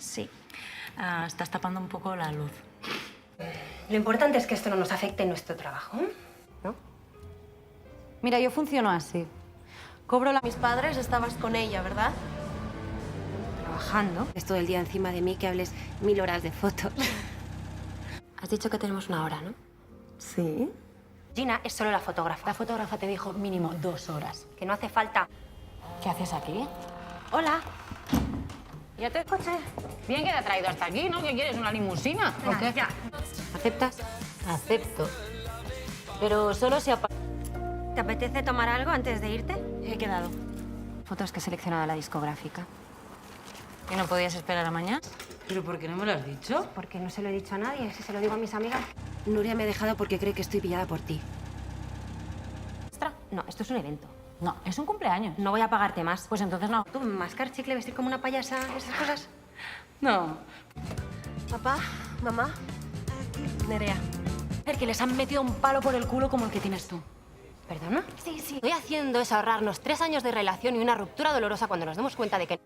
Sí. Estás tapando un poco la luz. Lo importante es que esto no nos afecte en nuestro trabajo, ¿no? Mira, yo funciono así. Cobro a mis padres, estabas con ella, ¿verdad? Trabajando. Es todo el día encima de mí que hables 1000 horas de fotos. Has dicho que tenemos 1 hora, ¿no? Sí. Gina es solo la fotógrafa. La fotógrafa te dijo mínimo 2 horas. Que no hace falta. ¿Qué haces aquí? Hola. ¿Ya te coche? Bien que te ha traído hasta aquí, ¿no? ¿Qué quieres, una limusina? Venga, ¿O qué? ya. ¿Aceptas? Acepto. Pero solo si ¿Te apetece tomar algo antes de irte? he quedado. Fotos que he seleccionado de la discográfica. ¿Y no podías esperar a mañana? ¿Pero por qué no me lo has dicho? Porque no se lo he dicho a nadie, si se lo digo a mis amigas. Nuria me ha dejado porque cree que estoy pillada por ti. Extra. No, esto es un evento. No, es un cumpleaños. No voy a pagarte más. Pues entonces no. ¿Tú mascar chicle, vestir como una payasa, esas cosas? No. Papá, mamá, Nerea. Es que les han metido un palo por el culo como el que tienes tú. ¿Perdona? Sí. Estoy haciendo es ahorrarnos 3 años de relación y una ruptura dolorosa cuando nos demos cuenta de que...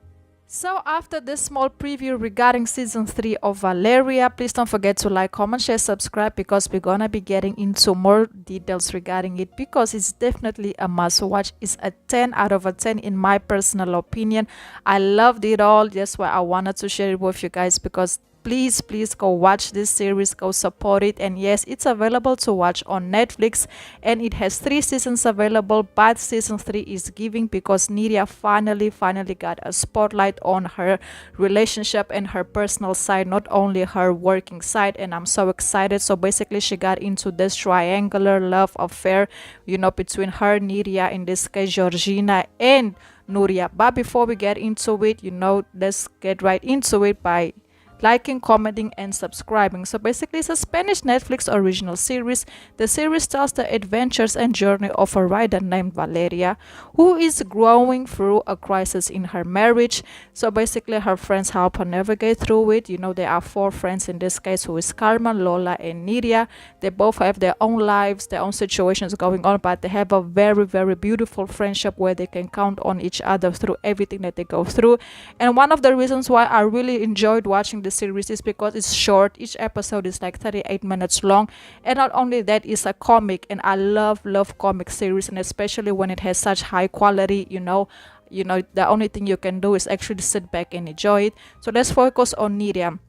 So after this small preview regarding season 3 of Valeria, please don't forget to like, comment, share, subscribe, because we're gonna be getting into more details regarding it, because it's definitely a must watch. It's a 10 out of a 10 in my personal opinion. I loved it all. That's why I wanted to share it with you guys, because please go watch this series, go support it. And yes, it's available to watch on Netflix, and it has 3 seasons available, but season 3 is giving because Nerea finally got a spotlight on her relationship and her personal side, not only her working side, and I'm so excited. So basically she got into this triangular love affair, you know, between her, Nerea, in this case Georgina, and Nuria. But before we get into it, you know, let's get right into it by liking, commenting, and subscribing. So basically, it's a Spanish Netflix original series. The series tells the adventures and journey of a writer named Valeria, who is growing through a crisis in her marriage. So basically, her friends help her navigate through it. You know, there are 4 friends in this case, who is Carmen, Lola, and Nerea. They both have their own lives, their own situations going on, but they have a very beautiful friendship where they can count on each other through everything that they go through. And one of the reasons why I really enjoyed watching the series is because it's short. Each episode is like 38 minutes long, and not only that, it's a comic, and I love comic series, and especially when it has such high quality, you know, the only thing you can do is actually sit back and enjoy it. So let's focus on Nerea.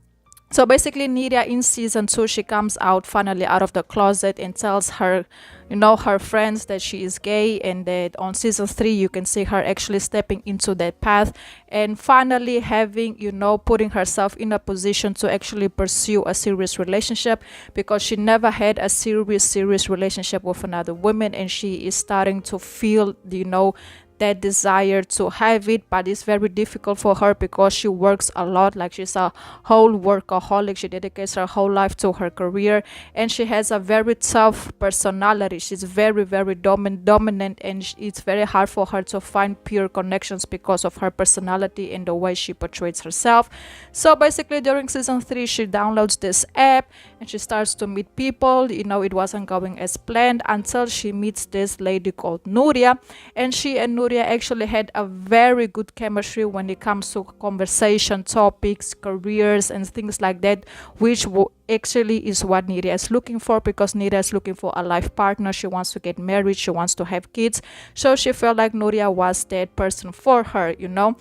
So basically, Nerea in season 2, she comes out finally out of the closet and tells her, you know, her friends that she is gay, and that on season 3 you can see her actually stepping into that path and finally having, you know, putting herself in a position to actually pursue a serious relationship, because she never had a serious relationship with another woman, and she is starting to feel, you know, that desire to have it, but it's very difficult for her because she works a lot. Like, she's a whole workaholic. She dedicates her whole life to her career, and she has a very tough personality. She's very dominant, and it's very hard for her to find pure connections because of her personality and the way she portrays herself. So basically, during season 3, she downloads this app and she starts to meet people. You know, it wasn't going as planned until she meets this lady called Nuria, and she and Nuria actually had a very good chemistry when it comes to conversation topics, careers, and things like that, which actually is what Nerea is looking for, because Nerea is looking for a life partner. She wants to get married, she wants to have kids, so she felt like Nuria was that person for her, you know.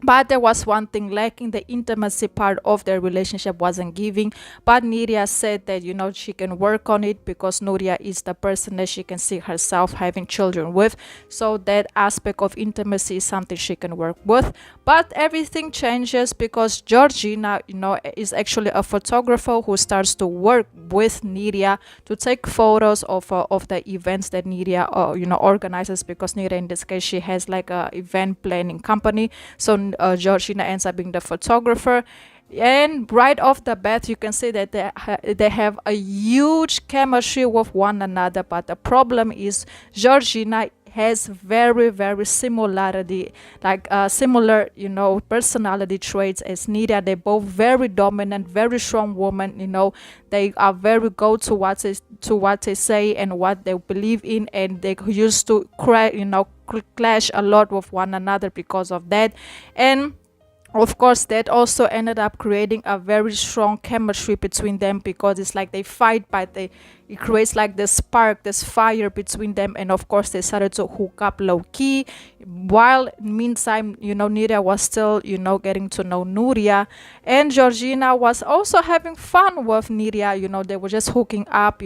But there was one thing lacking. The intimacy part of their relationship wasn't giving. But Nerea said that, you know, she can work on it, because Nuria is the person that she can see herself having children with. So that aspect of intimacy is something she can work with. But everything changes because Georgina, you know, is actually a photographer who starts to work with Nerea to take photos of the events that Nerea, you know, organizes, because Nerea, in this case, she has like a event planning company. So Georgina ends up being the photographer, and right off the bat you can see that they have a huge chemistry with one another. But the problem is Georgina has very similarity, like similar, you know, personality traits as Nerea. They're both very dominant, very strong women. You know, they are very go to what they say and what they believe in, and they used to clash a lot with one another because of that. And of course, that also ended up creating a very strong chemistry between them, because it's like they fight, but it creates like this spark, this fire between them. And of course, they started to hook up low key, while meantime, Nerea was still, getting to know Nuria. And Georgina was also having fun with Nerea. They were just hooking up,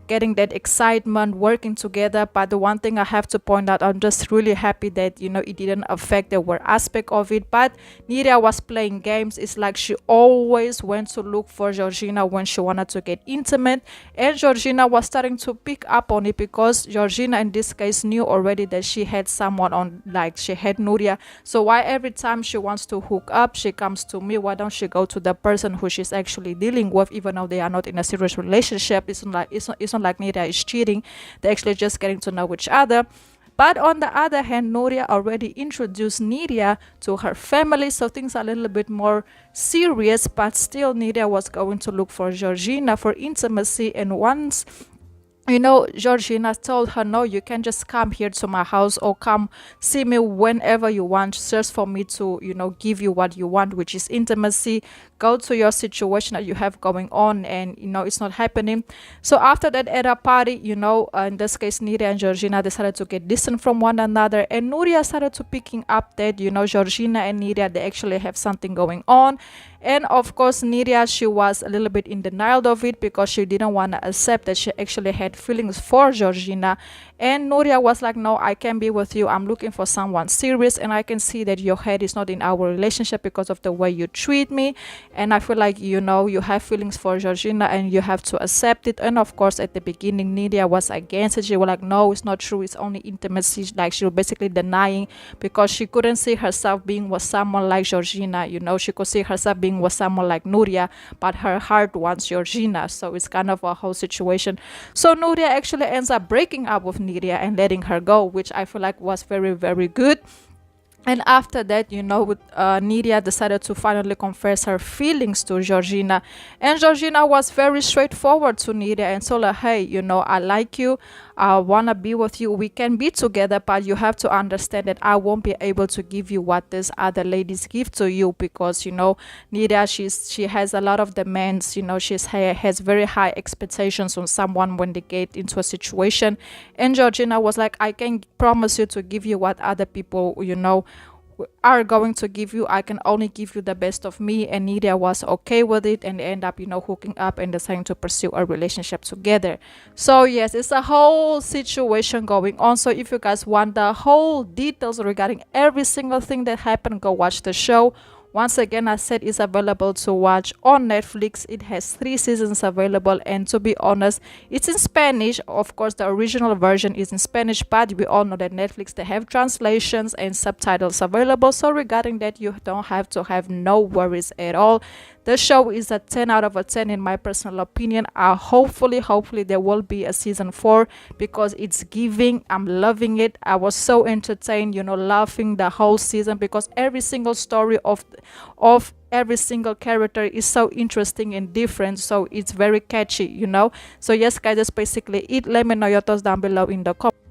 getting that excitement, working together. But the one thing I have to point out, I'm just really happy that it didn't affect the work aspect of it. But Nerea was playing games. It's like she always went to look for Georgina when she wanted to get intimate, and Georgina was starting to pick up on it, because Georgina in this case knew already that she had someone on, like she had Nuria. So why every time she wants to hook up, she comes to me? Why don't she go to the person who she's actually dealing with, even though they are not in a serious relationship? It's not like Nerea is cheating. They're actually just getting to know each other. But on the other hand, Nuria already introduced Nerea to her family, so things are a little bit more serious. But still, Nerea was going to look for Georgina for intimacy. And once Georgina told her, no, you can just come here to my house, or come see me whenever you want, just for me to, give you what you want, which is intimacy. Go to your situation that you have going on, and, it's not happening. So after that, at a party, in this case, Nerea and Georgina decided to get distant from one another. And Nuria started to picking up that, Georgina and Nerea, they actually have something going on. And of course, Nerea, she was a little bit in denial of it, because she didn't want to accept that she actually had feelings for Georgina. And Nuria was like, no, I can't be with you. I'm looking for someone serious, and I can see that your head is not in our relationship because of the way you treat me. And I feel like, you have feelings for Georgina, and you have to accept it. And of course, at the beginning, Nerea was against it. She was like, no, it's not true. It's only intimacy. Like, she was basically denying, because she couldn't see herself being with someone like Georgina. She could see herself being with someone like Nuria, but her heart wants Georgina. So it's kind of a whole situation. So Nuria actually ends up breaking up with Nerea and letting her go, which I feel like was very, very good. And after that, Nerea decided to finally confess her feelings to Georgina. And Georgina was very straightforward to Nerea and told her, hey, I like you. I want to be with you. We can be together, but you have to understand that I won't be able to give you what these other ladies give to you, because, Nerea, she has a lot of demands. She has very high expectations on someone when they get into a situation. And Georgina was like, I can promise you to give you what other people, are going to give you. I can only give you the best of me. And Nerea was okay with it, and they end up hooking up and deciding to pursue a relationship together. So yes, it's a whole situation going on. So if you guys want the whole details regarding every single thing that happened, go watch the show. Once again, I said it's available to watch on Netflix. It has 3 seasons available, and to be honest, it's in Spanish. Of course, the original version is in Spanish, but we all know that Netflix, they have translations and subtitles available. So regarding that, you don't have to have no worries at all. The show is a 10 out of 10 in my personal opinion. Hopefully there will be a season 4, because it's giving. I'm loving it. I was so entertained, laughing the whole season, because every single story of every single character is so interesting and different. So it's very catchy, So yes, guys, that's basically it. Let me know your thoughts down below in the comments.